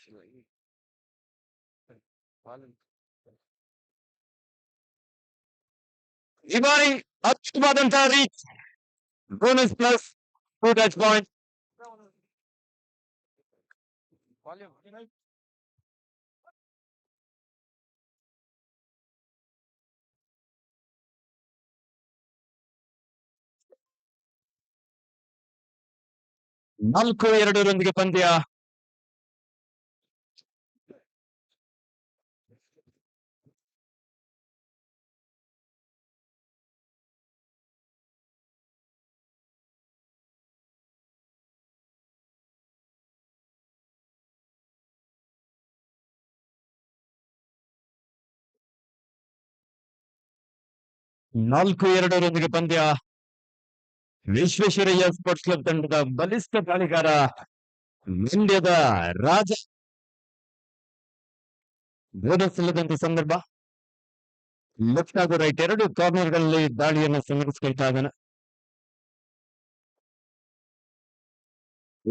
ಈ ಬಾರಿ ಅದ್ಭುತವಾದಂತಹ reach bonus plus 2 touch point. 4-2 ಪಂದ್ಯ. ನಾಲ್ಕು ಎರಡರೊಂದಿಗೆ ಪಂದ್ಯ. ವಿಶ್ವೇಶ್ವರಯ್ಯ ಸ್ಪೋರ್ಟ್ಸ್ ಕ್ಲಬ್ ತಂಡದ ಬಲಿಷ್ಠ ದಾಳಿಗಾರ ಮಂಡ್ಯದ ರಾಜ ಬೋನಸ್ ಇಲ್ಲದಂತ ಸಂದರ್ಭ. ಲೆಫ್ಟ್ ಹಾಗೂ ರೈಟ್ ಎರಡು ಕಾರ್ನರ್ಗಳಲ್ಲಿ ದಾಳಿಯನ್ನು ಸಂಘಟಿಸಿಕೊಳ್ತಾ ಇದ್ದಾನೆ.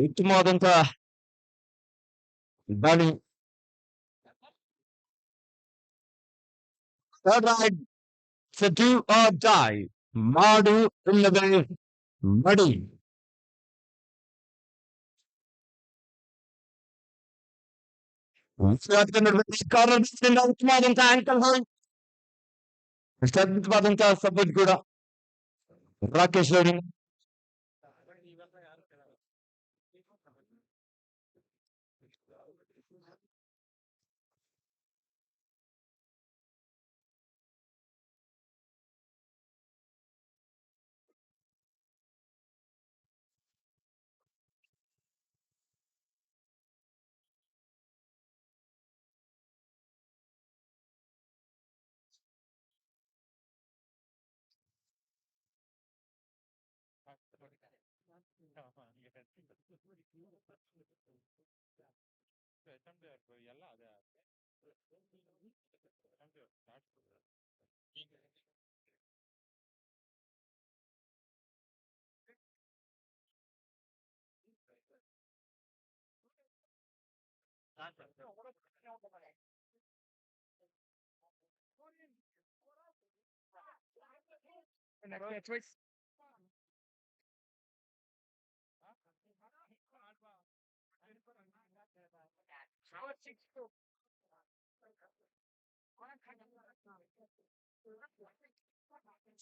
ಉತ್ತಮವಾದಂತಹ ದಾಳಿ. ಡೂ ಆರ್ ಡೈ, ಮಾಡು ಇಲ್ಲವೇ ಮಡಿ. ಉತ್ತಮವಾದಂತಹ ಆಂಕಲ್ ಹೋಲ್ಡ್, ಅದ್ಭುತವಾದಂತಹ ಸಪೋರ್ಟ್ ಕೂಡ ರಾಕೇಶ್ ಅವರಿಂದ.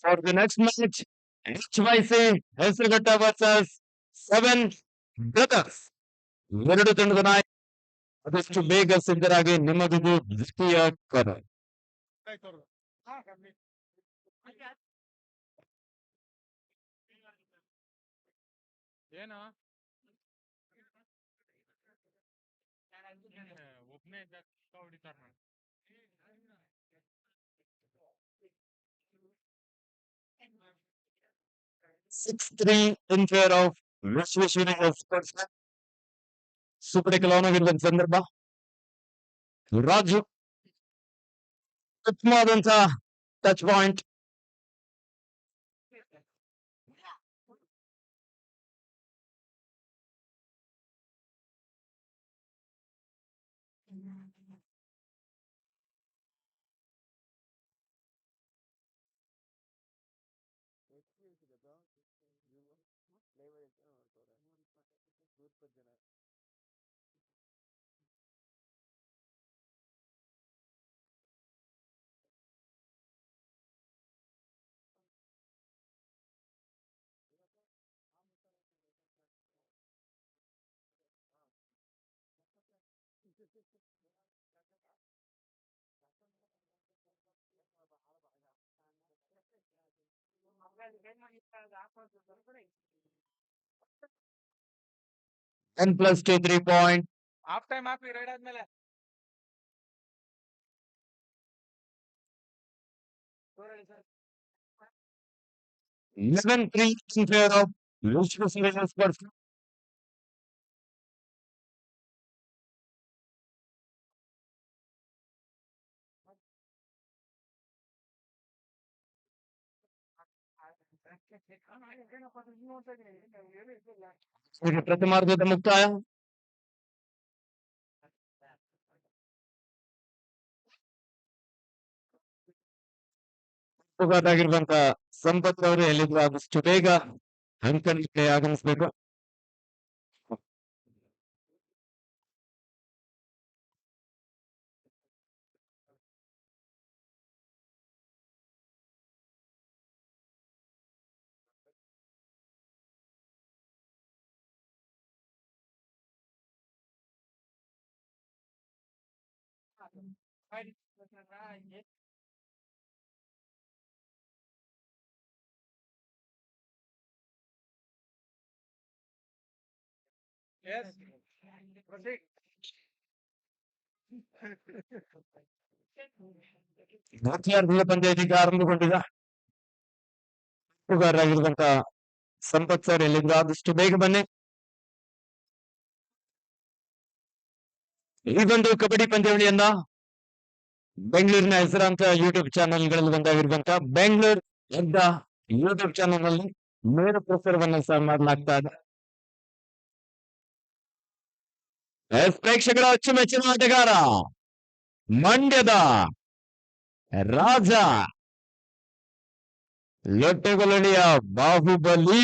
For the next match, HYC Hesaraghatta versus 7 brothers. ಎರಡು ತಂಡದ ನಾಯಕ ಆದಷ್ಟು ಬೇಗ ಸಿದ್ಧರಾಗಿ ನಿಮಗಿದು ದ್ವಿತೀಯ ಕರ. ಏನು ಒಬ್ನೇ ಹೊಡಿತಾರ. 6-3 in favor of Visvesvaraya sports club. Super on ಆಗಿರುವಂತ ಸಂದರ್ಭ. ರಾಜು ಉತ್ತಮವಾದಂತಹ touch point. N+2 3-point. Half time ಹಾಕಿ ರೈಡ್ ಆದ್ಮೇಲೆ 11-3 in favor of Visvesvaraya sports club. ಪ್ರಥಮಾರ್ಧದ ಮುಕ್ತಾಯ. ಆಗಿರುವಂತ ಸಂಪತ್ ಅವರು ಎಲ್ಲಿದ್ರು ಆದಷ್ಟು ಬೇಗ ಅಂಕಣಕ್ಕೆ ಆಗಮಿಸ್ಬೇಕು. Yes. Proceed. ದ್ವಿತೀಯಾರ್ಧದ ಪಂದ್ಯ ಇದೀಗ ಆರಂಭಗೊಂಡಿದೆ. ಆಗಿರುವಂತ ಸಂಪತ್ ಸರ್ ಎಲ್ಲಿಂದ ಆದಷ್ಟು ಬೇಗ ಬನ್ನಿ. ಇದೊಂದು ಕಬಡ್ಡಿ ಪಂದ್ಯಾವಳಿಯನ್ನ ಬೆಂಗಳೂರಿನ ಹೆಸರಾಂತ ಯೂಟ್ಯೂಬ್ ಚಾನೆಲ್ಗಳಲ್ಲಿ ಒಂದಾಗಿರುವಂತ ಬೆಂಗಳೂರು ಎದ್ದ ಯೂಟ್ಯೂಬ್ ಚಾನೆಲ್ ನಲ್ಲಿ ನೇರ ಪ್ರಸಾರವನ್ನು ಸಹ ಮಾಡಲಾಗ್ತಾ ಇದೆ. ಪ್ರೇಕ್ಷಕರ ಅಚ್ಚುಮೆಚ್ಚಿನ ಆಟಗಾರ ಮಂಡ್ಯದ ರಾಜ ಲೊಟ್ಟೆಗೊಲಳಿಯ ಬಾಹುಬಲಿ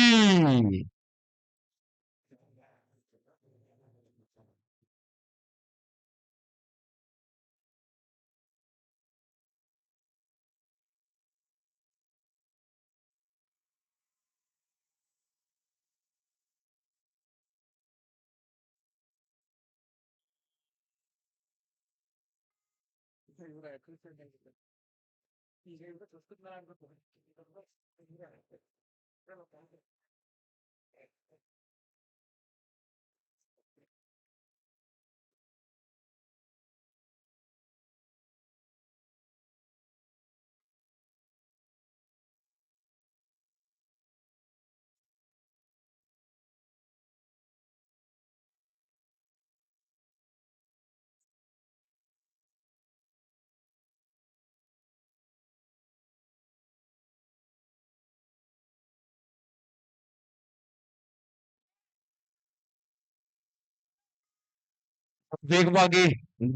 ವೇಗವಾಗಿ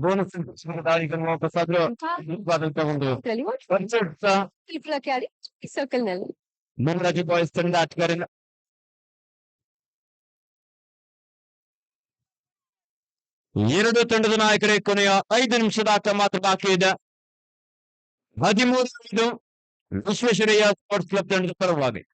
ಬೋನಸ್ ದಾಳಿಗಳನ್ನು ವಾಪಸ್ ಆದ್ರೂ ಒಂದು ಸರ್ಕಲ್ ನಲ್ಲಿ ಮುನ್ರಾಜು ಬಾಯ್ಸ್ ತಂಡ ಆಟಗಾರನ ಎರಡು ತಂಡದ ನಾಯಕರೇ ಕೊನೆಯ 5 ನಿಮಿಷದ ಆಟ ಮಾತ್ರ ಬಾಕಿ ಇದೆ. 13 ವಿಶ್ವೇಶ್ವರಯ್ಯ ಸ್ಪೋರ್ಟ್ಸ್ ಕ್ಲಬ್ ತಂಡದ ಪರವಾಗಿ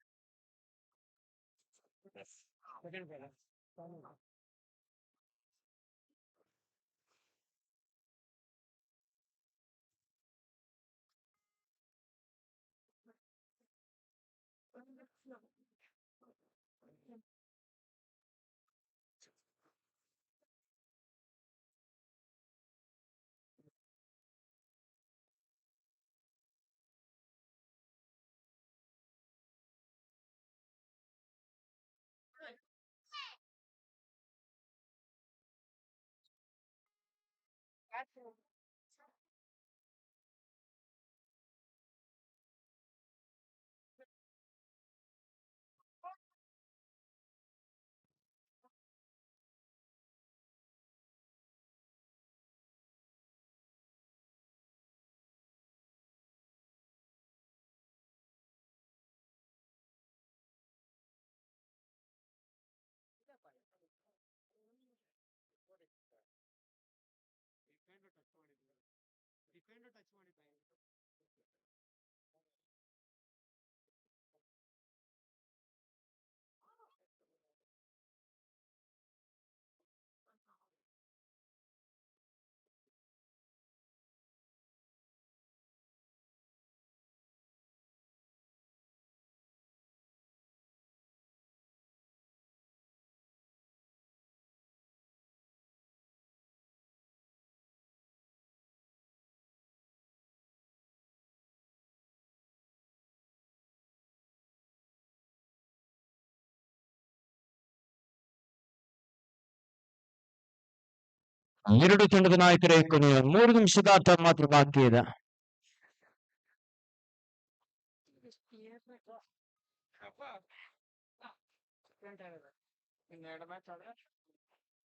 ಎರಡು ತಂಡದ ನಾಯಕರೇ ಕೊನೆಯ 3 ನಿಮಿಷದ ಆಟ ಮಾತ್ರ ಬಾಕಿ ಇದೆ.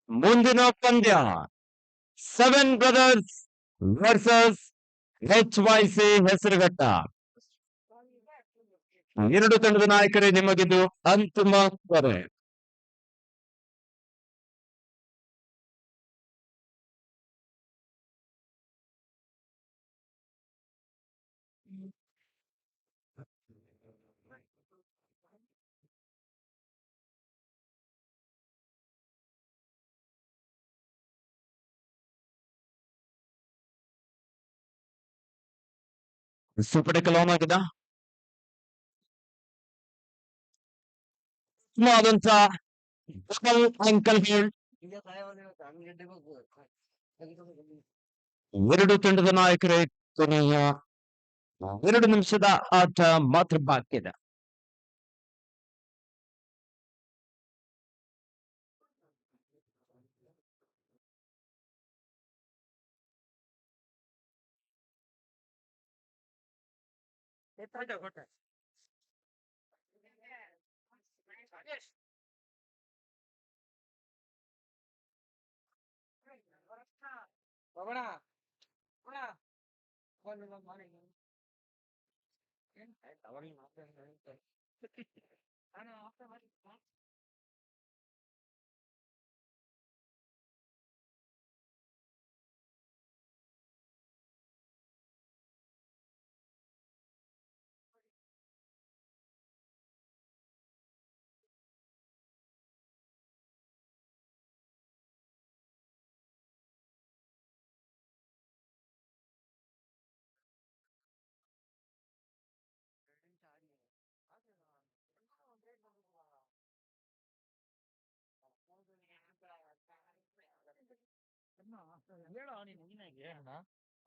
ಮುಂದಿನ ಪಂದ್ಯ 7 ಬ್ರದರ್ಸ್ ವರ್ಸಸ್ HYC ಹೆಸರುಘಟ್ಟ. ಎರಡು ತಂಡದ ನಾಯಕರೇ, ನಿಮಗಿದು ಅಂತಿಮ ಕರೆ. ಸೂಪರ್ ಕಲಾಮ್ ಆಗಿದ ಆದಂತ ಡಬಲ್ ಅಂಕಲ್ ಗೋಲ್. ಎರಡು ತಂಡದ ನಾಯಕರೇ, ಕೊನೆಯ 2 ನಿಮಿಷದ ಆಟ ಮಾತ್ರ ಬಾಕಿ ಇದೆ.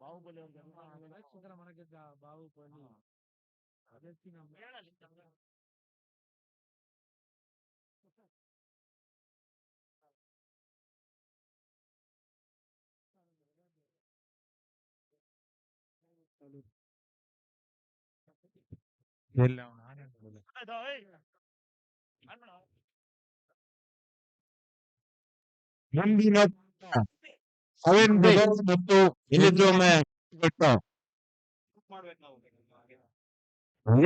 ಬಾಹುಬಲಿ ಮನಗೆದ್ದ ಬಾಹುಬಲಿ ಮುಂದಿನ ಅವೆನ್ ಬ್ರದರ್ಸ್ ಮತ್ತು ಇಲ್ಲಿದ್ರು ಒಮ್ಮೆ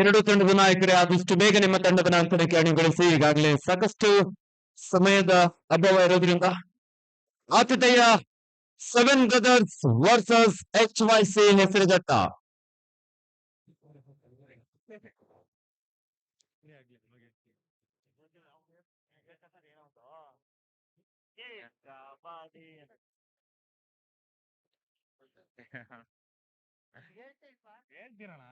ಎರಡು ತಂಡದ ನಾಯಕರೇ, ಆದಷ್ಟು ಬೇಗ ನಿಮ್ಮ ತಂಡದ ನಾಯಕರಿಗೆ ಅಣಿಗೊಳಿಸಿ. ಈಗಾಗಲೇ ಸಾಕಷ್ಟು ಸಮಯದ ಅಭಾವ ಇರೋದ್ರಿಂದ ಆತಿಥೇಯ 7 ಬ್ರದರ್ಸ್ ವರ್ಸಸ್ HYC ಹೆಸರುಘಟ್ಟ. ಹೇಳ್ತೀರಣ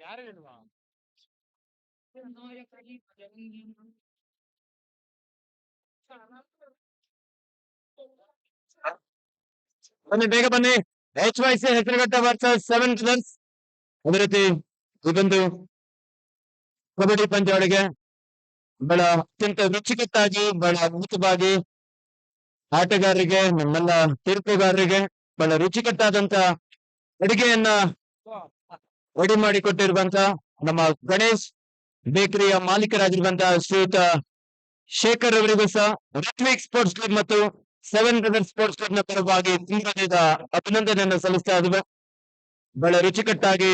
ಯಾರು ಇಲ್ವಾ ಬನ್ನಿ, ಬೇಗ ಬನ್ನಿ. HYC Hesaraghatta versus 7 brothers. ಅದೇ ರೀತಿ ಇದೊಂದು ಕಬಡ್ಡಿ ಪಂದ್ಯಾವಳಿಗೆ ಬಹಳ ಅತ್ಯಂತ ರುಚಿಕಟ್ಟಾಗಿ, ಬಹಳ ಅದ್ಭುತವಾಗಿ ಆಟಗಾರರಿಗೆ, ನಮ್ಮೆಲ್ಲ ತೀರ್ಪುಗಾರರಿಗೆ ಬಹಳ ರುಚಿಕಟ್ಟಾದಂತ ಅಡಿಗೆಯನ್ನ ರೆಡಿ ಮಾಡಿ ಕೊಟ್ಟಿರುವಂತ ನಮ್ಮ ಗಣೇಶ್ ಬೇಕರಿಯ ಮಾಲೀಕರಾಗಿರುವಂತಹ ಶ್ರೀಯುತ ಶೇಖರ್ ಅವರಿಗೂ ಸಹ ಋತ್ವಿಕ್ ಸ್ಪೋರ್ಟ್ಸ್ ಕ್ಲಬ್ ಮತ್ತು 7 ಬ್ರದರ್ಸ್ ಸ್ಪೋರ್ಟ್ಸ್ ಕ್ಲಬ್ ನ ಪರವಾಗಿ ತುಂಬಾ ಅಭಿನಂದನೆಯನ್ನು ಸಲ್ಲಿಸ್ತಾ ಇದ್ದೇವೆ. ಬಹಳ ರುಚಿಕಟ್ಟಾಗಿ